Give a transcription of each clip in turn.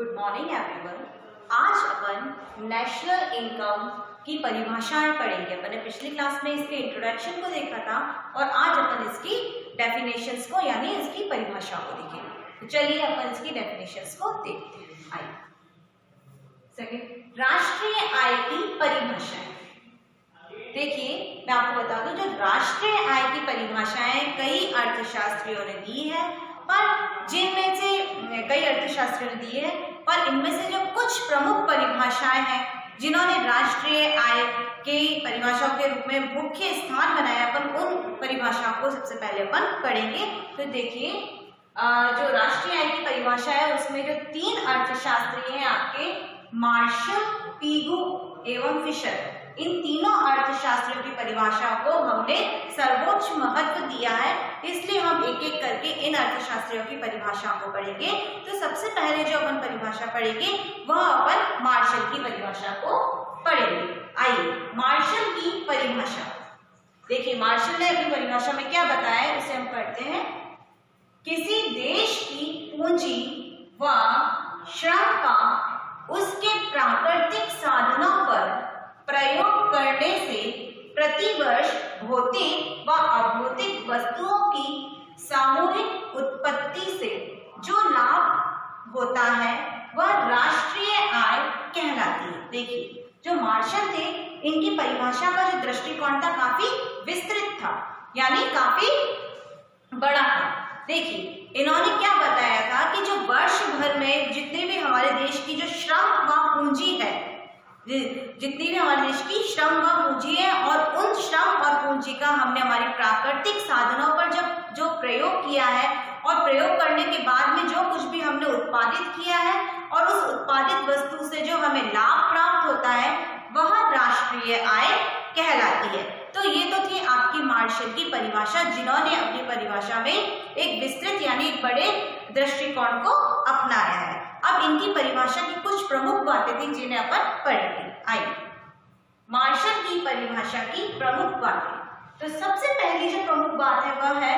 Good morning everyone. आज अपन national income की परिभाषाएं पढ़ेंगे। अपन ने पिछली क्लास में इसके इंट्रोडक्शन को देखा था और आज अपन इसकी डेफिनेशंस को यानी इसकी परिभाषा को देखेंगे। तो चलिए अपन इसकी डेफिनेशंस को देखते हैं। आइए, सेकंड, राष्ट्रीय आय की परिभाषाएं। देखिए, मैं आपको बता दूं, जो राष्ट्रीय आय की परिभाषाएं कई अर्थशास्त्रियों ने दी है, पर जिनमें से कई अर्थशास्त्रियों ने दी है, पर इनमें से जो कुछ प्रमुख परिभाषाएं हैं जिन्होंने राष्ट्रीय आय के परिभाषाओं के रूप में मुख्य स्थान बनाया, अपन उन परिभाषाओं को सबसे पहले अपन पढ़ेंगे। तो देखिए, जो राष्ट्रीय आय की परिभाषा है उसमें जो तीन अर्थशास्त्री हैं आपके, मार्शल, पीगू एवं फिशर, इन तीनों अर्थशास्त्रियों की परिभाषा को हमने सर्वोच्च महत्व दिया है, इसलिए हम एक एक करके इन अर्थशास्त्रियों की परिभाषाओं को पढ़ेंगे। तो सबसे पहले जो अपन परिभाषा पढ़ेंगे वह अपन मार्शल की परिभाषा को पढ़ेंगे। आइए, मार्शल की परिभाषा देखिए। मार्शल ने अपनी परिभाषा में क्या बताया है उसे हम पढ़ते हैं। किसी देश की पूंजी व श्रम का उसके प्राकृतिक साधनों पर प्रयोग करने से प्रतिवर्ष भौतिक व अभौतिक वस्तुओं की सामूहिक उत्पत्ति से जो लाभ होता है वह राष्ट्रीय आय कहलाती है। देखिए, जो मार्शल थे इनकी परिभाषा का जो दृष्टिकोण था काफी विस्तृत था, यानी काफी बड़ा था। देखिए, इन्होंने क्या बताया था कि जो वर्ष भर में जितने भी हमारे देश की जो श्रम व पूंजी है, जितनी भी हमारे देश की श्रम व पूंजी है, और उन श्रम और पूंजी का हमने हमारे प्राकृतिक साधनों पर जब जो प्रयोग किया है और प्रयोग करने के बाद में जो कुछ भी हमने उत्पादित किया है और उस उत्पादित वस्तु से जो हमें लाभ प्राप्त होता है वह राष्ट्रीय आय कहलाती है। तो ये तो थी आपकी मार्शल की परिभाषा, जिन्होंने अपनी परिभाषा में एक विस्तृत यानी एक बड़े दृष्टिकोण को अपनाया है। अब इनकी परिभाषा की कुछ प्रमुख बातें थी जिन्हें अपन पढ़ेंगे। आइए, मार्शल की परिभाषा की प्रमुख बातें। तो सबसे पहली जो प्रमुख बात है वह है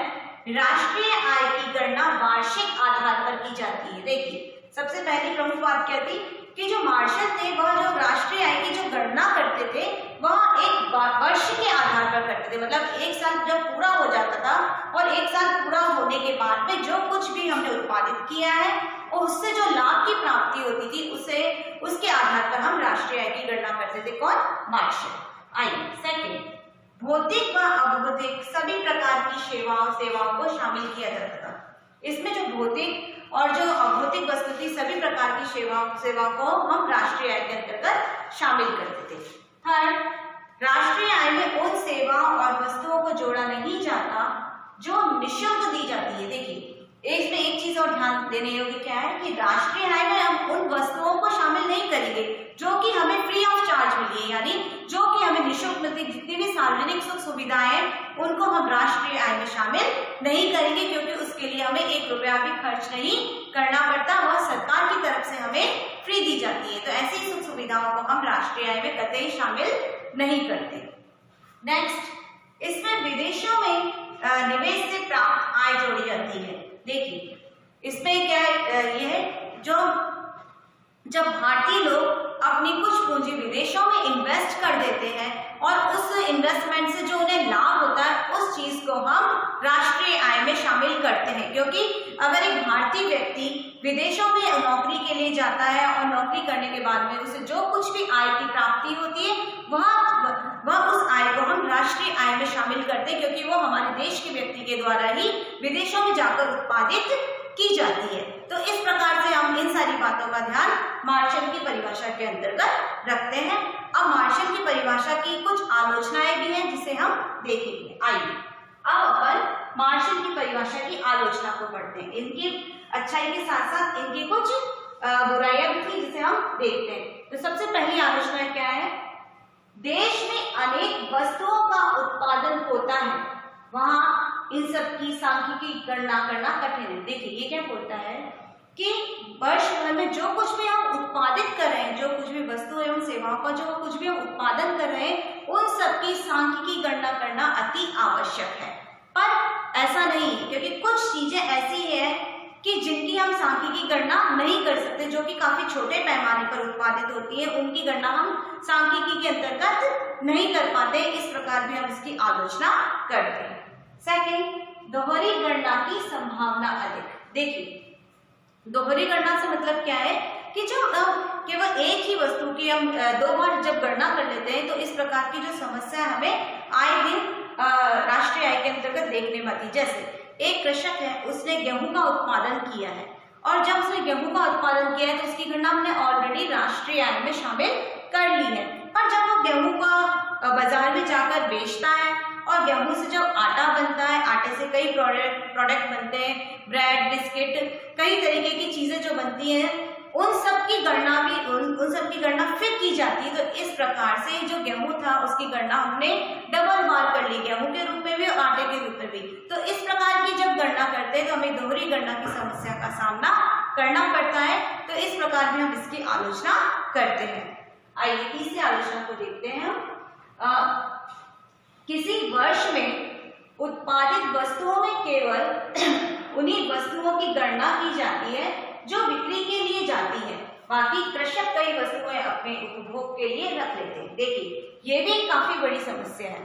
राष्ट्रीय आय की गणना वार्षिक आधार पर की जाती है। देखिए, सबसे पहली प्रमुख बात क्या थी कि जो मार्शल थे वह जो राष्ट्रीय आय की जो गणना करते थे वह एक वर्ष के आधार पर करते थे। मतलब एक साल जब पूरा हो जाता था और एक साल पूरा होने के बाद में जो कुछ भी हमने उत्पादित किया है और उससे जो लाभ की प्राप्ति होती थी उसके आधार पर हम राष्ट्रीय आय की गणना करते थे। कौन? मार्शल। आइए, सेकंड, भौतिक व अभौतिक सभी प्रकार की सेवाओं को शामिल किया जाता था। इसमें जो भौतिक और जो अभौतिक वस्तु थी सभी प्रकार की सेवा को हम राष्ट्रीय आय के अंतर्गत शामिल करते थे। थर्ड, राष्ट्रीय आय में उन सेवाओं और वस्तुओं को जोड़ा नहीं जाता जो निःशुल्क दी जाती है। देखिए, इसमें एक चीज और ध्यान देने योग्य क्या है कि राष्ट्रीय आय में हम उन वस्तुओं को शामिल नहीं करेंगे जो कि हमें फ्री ऑफ चार्ज मिली है, यानी जो कि हमें निःशुल्क मिलती, जितनी भी सार्वजनिक सुख सुविधाएं हैं उनको हम राष्ट्रीय आय में शामिल नहीं करेंगे, क्योंकि उसके लिए हमें 1 रुपया भी खर्च नहीं करना पड़ता, वह सरकार की तरफ से हमें फ्री दी जाती है। तो ऐसी सुख सुविधाओं को हम राष्ट्रीय आय में कतई शामिल नहीं करते। नेक्स्ट, इसमें विदेशों में निवेश से प्राप्त आय जोड़ी जाती है। देखिए, इसमें क्या ये है, जो जब भारतीय लोग अपनी कुछ पूंजी विदेशों में इन्वेस्ट कर देते हैं और उस इन्वेस्टमेंट से जो उन्हें लाभ होता है उस चीज को हम राष्ट्रीय आय में शामिल करते हैं। क्योंकि अगर एक भारतीय व्यक्ति विदेशों में नौकरी के लिए जाता है और नौकरी करने के बाद में उसे जो कुछ भी आय की प्राप्ति होती है वह उस आय को हम राष्ट्रीय आय में शामिल करते हैं, क्योंकि वो हमारे देश के व्यक्ति के द्वारा ही विदेशों में जाकर उत्पादित की जाती है। तो इस प्रकार से हम इन सारी बातों का ध्यान मार्शल की परिभाषा के अंतर्गत रखते हैं। अब मार्शल की परिभाषा की कुछ आलोचनाएं भी हैं जिसे हम देखेंगे। आइए, अब अपन मार्शल की परिभाषा की आलोचना को पढ़ते हैं। इनकी अच्छाई के साथ साथ इनकी कुछ बुराइयां भी थी जिसे हम देखते हैं। तो सबसे पहली आलोचना क्या है? देश में अनेक वस्तुओं का उत्पादन होता है, वहां इन सब की सांख्यिकी गणना करना कठिन है। देखिए, ये क्या बोलता है कि वर्ष भर में जो कुछ भी हम उत्पादित कर रहे हैं, जो कुछ भी वस्तु एवं सेवाओं का जो कुछ भी हम उत्पादन कर रहे हैं उन सब की सांख्यिकी गणना करना अति आवश्यक है। पर ऐसा नहीं है, क्योंकि कुछ चीजें ऐसी है कि जिनकी हम सांख्यिकी गणना नहीं कर सकते, जो कि काफी छोटे पैमाने पर उत्पादित होती है, उनकी गणना हम सांख्यिकी के अंतर्गत नहीं कर पाते। इस प्रकार भी हम इसकी आलोचना करते हैं। सेकंड, दोहरी गणना की संभावना अधिक। देखिए, दोहरी गणना से मतलब क्या है कि जो केवल एक ही वस्तु की हम दो बार जब गणना कर लेते हैं तो इस प्रकार की जो समस्या हमें आए दिन राष्ट्रीय आय के अंतर्गत देखने में आती। जैसे एक कृषक है, उसने गेहूं का उत्पादन किया है और जब उसने गेहूं का उत्पादन किया है तो उसकी गणना हमने ऑलरेडी राष्ट्रीय आय में शामिल कर ली है। पर जब वो गेहूं का बाजार में जाकर बेचता है और गेहूं से जब आटा बनता है, आटे से कई प्रोडक्ट बनते हैं, ब्रेड, बिस्किट, कई तरीके की चीजें जो बनती हैं, उन सब की गणना फिर की जाती है। तो इस प्रकार से जो गेहूं था उसकी गणना हमने डबल बार कर ली, गेहूं के रूप में भी और आटे के रूप में भी। तो इस प्रकार की जब गणना करते हैं तो हमें दोहरी गणना की समस्या का सामना करना पड़ता है। तो इस प्रकार भी हम इसकी आलोचना करते हैं। आइए तीसरी आलोचना को देखते हैं हम। किसी वर्ष में उत्पादित वस्तुओं में केवल उन्हीं वस्तुओं की गणना की जाती है जो बिक्री के लिए जाती है, बाकी कृषक कई वस्तुएं अपने उपभोग के लिए रख लेते हैं। देखिए, ये भी काफी बड़ी समस्या है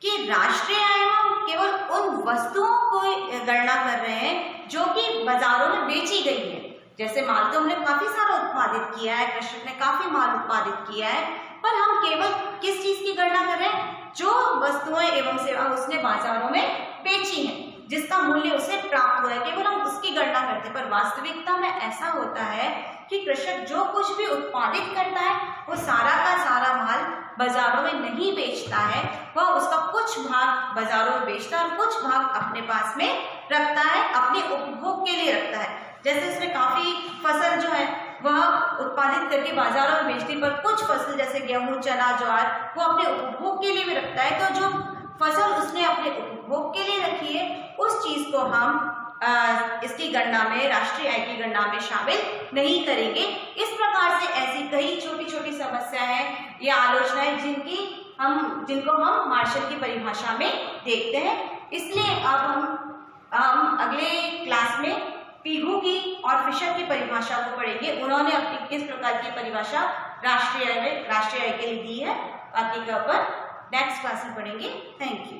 कि राष्ट्रीय आय में हम केवल उन वस्तुओं को गणना कर रहे हैं जो कि बाजारों में बेची गई है। जैसे माल तो हमने काफी सारा उत्पादित किया है, कृषक ने काफी माल उत्पादित किया है, पर हम केवल किस चीज की गणना कर रहे हैं? जो वस्तुएं एवं सेवा उसने बाजारों में बेची हैं, जिसका मूल्य उसे प्राप्त हुआ है, केवल हम उसकी गणना करते हैं। पर वास्तविकता में ऐसा होता है कि कृषक जो कुछ भी उत्पादित करता है वो सारा का सारा माल बाजारों में नहीं बेचता है, वह उसका कुछ भाग बाजारों में बेचता है और कुछ भाग अपने पास में रखता है, अपने उपभोग के लिए रखता है। जैसे उसमें काफी फसल जो है वह उत्पादित करके बाजारों में बेचती, पर कुछ फसल जैसे गेहूं, चना, ज्वार वो अपने उपभोग के लिए भी रखता है। तो जो फसल उसने अपने उपभोग के लिए रखी है उस चीज को हम इसकी गणना में, राष्ट्रीय आय की गणना में शामिल नहीं करेंगे। इस प्रकार से ऐसी कई छोटी छोटी समस्याएं हैं या आलोचनाएं जिनको हम मार्शल की परिभाषा में देखते हैं। इसलिए अब हम अगले क्लास में पीगू की और फिशर की परिभाषा को पढ़ेंगे। उन्होंने अपनी किस प्रकार की परिभाषा राष्ट्रीय आय के लिए दी है, बाकी का अपन नेक्स्ट क्लास में पढ़ेंगे। Thank you.